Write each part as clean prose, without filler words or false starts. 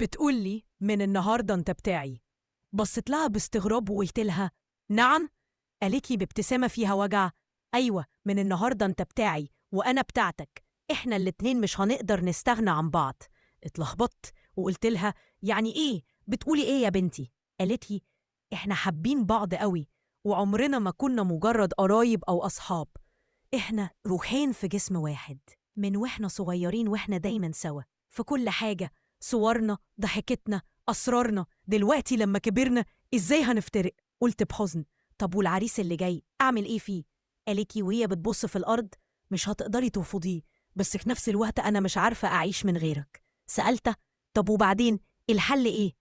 بتقولي من النهاردة انت بتاعي. بصت لها باستغراب وقلت لها نعم؟ قالت لي بابتسامة فيها وجع أيوة، من النهاردة انت بتاعي وأنا بتاعتك، احنا الاتنين مش هنقدر نستغنى عن بعض. اتلخبطت وقلت لها يعني ايه؟ بتقولي ايه يا بنتي؟ قالت لي احنا حابين بعض قوي وعمرنا ما كنا مجرد قرايب أو أصحاب، احنا روحين في جسم واحد من واحنا صغيرين واحنا دايما سوا في كل حاجة، صورنا، ضحكتنا، أسرارنا. دلوقتي لما كبرنا إزاي هنفترق؟ قلت بحزن طب والعريس اللي جاي أعمل إيه فيه؟ قالت لي وهي بتبص في الأرض مش هتقدري ترفضيه، بس في نفس الوقت أنا مش عارفة أعيش من غيرك. سألت طب وبعدين الحل إيه؟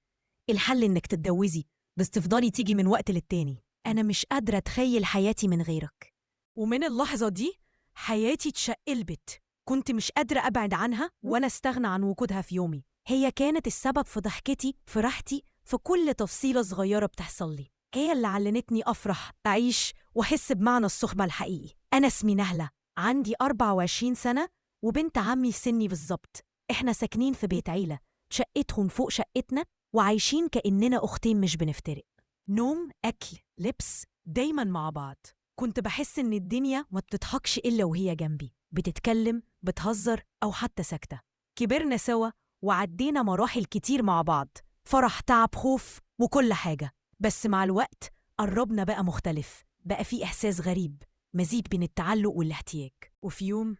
الحل إنك تتجوزي بس تفضلي تيجي من وقت للتاني. أنا مش قادرة أتخيل حياتي من غيرك. ومن اللحظة دي حياتي اتشقلبت، كنت مش قادرة أبعد عنها ولا استغنى عن وجودها في يومي. هي كانت السبب في ضحكتي، في راحتي، في كل تفصيلة صغيرة بتحصل لي. هي اللي علمتني أفرح، أعيش، وأحس بمعنى الصحبة الحقيقي. أنا اسمي نهلة، عندي 24 سنة وبنت عمي في سني بالظبط. إحنا ساكنين في بيت عيلة، شقتهم فوق شقتنا وعايشين كأننا أختين مش بنفترق. نوم، أكل، لبس، دايما مع بعض. كنت بحس إن الدنيا ما بتضحكش إلا وهي جنبي، بتتكلم، بتهزر، أو حتى ساكتة. كبرنا سوا وعدينا مراحل كتير مع بعض، فرح، تعب، خوف، وكل حاجة. بس مع الوقت قربنا بقى مختلف، بقى في إحساس غريب، مزيج بين التعلق والاحتياج. وفي يوم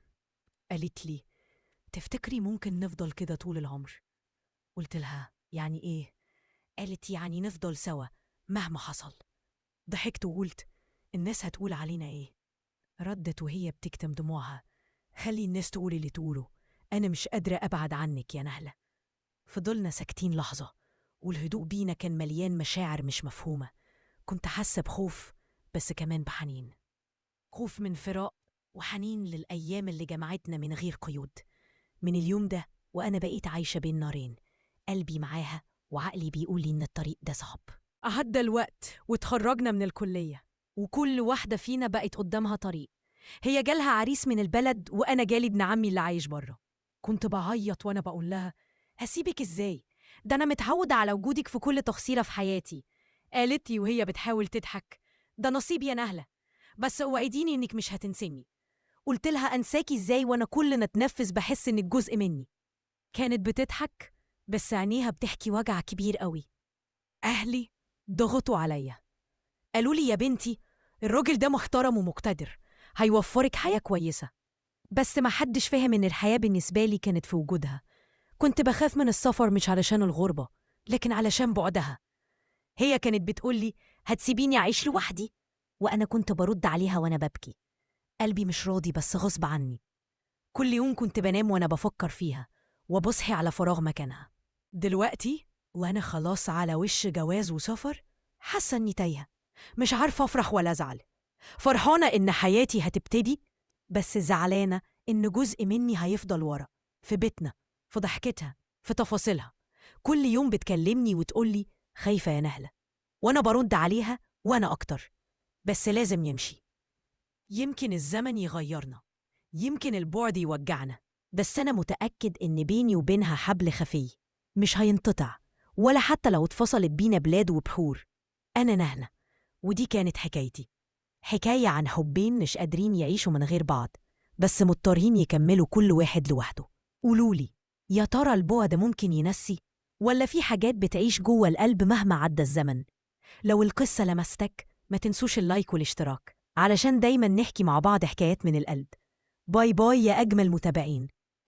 قالت لي تفتكري ممكن نفضل كده طول العمر؟ قلت لها يعني إيه؟ قالت يعني نفضل سوا مهما حصل. ضحكت وقلت الناس هتقول علينا إيه؟ ردت وهي بتكتم دموعها خلي الناس تقول اللي تقوله، أنا مش قادرة أبعد عنك يا نهلة. فضلنا ساكتين لحظة والهدوء بينا كان مليان مشاعر مش مفهومة. كنت حاسة بخوف بس كمان بحنين، خوف من فراق وحنين للأيام اللي جمعتنا من غير قيود. من اليوم ده وأنا بقيت عايشة بين نارين، قلبي معاها وعقلي بيقولي إن الطريق ده صعب. عدى الوقت وتخرجنا من الكلية وكل واحدة فينا بقت قدامها طريق. هي جالها عريس من البلد وأنا جالي ابن عمي اللي عايش بره. كنت بعيط وأنا بقول لها هسيبك إزاي؟ ده أنا متعودة على وجودك في كل تفصيلة في حياتي. قالت لي وهي بتحاول تضحك ده نصيب يا نهلة، بس اوعديني إنك مش هتنسيني. قلت لها أنساكي إزاي وأنا كل ما أتنفس بحس إنك جزء مني. كانت بتضحك بس عينيها بتحكي وجع كبير قوي. أهلي ضغطوا عليا، قالوا لي يا بنتي الراجل ده محترم ومقتدر، هيوفرك حياة كويسة. بس ما حدش فاهم إن الحياة بالنسبة لي كانت في وجودها. كنت بخاف من السفر مش علشان الغربة لكن علشان بعدها. هي كانت بتقولي هتسيبيني أعيش لوحدي، وأنا كنت برد عليها وأنا ببكي، قلبي مش راضي بس غصب عني. كل يوم كنت بنام وأنا بفكر فيها وبصحي على فراغ مكانها. دلوقتي وأنا خلاص على وش جواز وسفر حاسة إني تايهة، مش عارفة أفرح ولا أزعل. فرحانة إن حياتي هتبتدي بس زعلانة إن جزء مني هيفضل ورا، في بيتنا، في ضحكتها، في تفاصيلها. كل يوم بتكلمني وتقولي خايفة يا نهلة، وأنا برد عليها وأنا أكتر، بس لازم يمشي. يمكن الزمن يغيرنا، يمكن البعد يوجعنا، بس أنا متأكد إن بيني وبينها حبل خفي مش هينقطع، ولا حتى لو اتفصلت بينا بلاد وبحور. أنا نهلة ودي كانت حكايتي، حكاية عن حبين مش قادرين يعيشوا من غير بعض بس مضطرين يكملوا كل واحد لوحده. قولولي يا ترى البعد ممكن ينسي ولا في حاجات بتعيش جوه القلب مهما عدى الزمن؟ لو القصة لمستك ما تنسوش اللايك والاشتراك علشان دايما نحكي مع بعض حكايات من القلب. باي باي يا أجمل متابعين.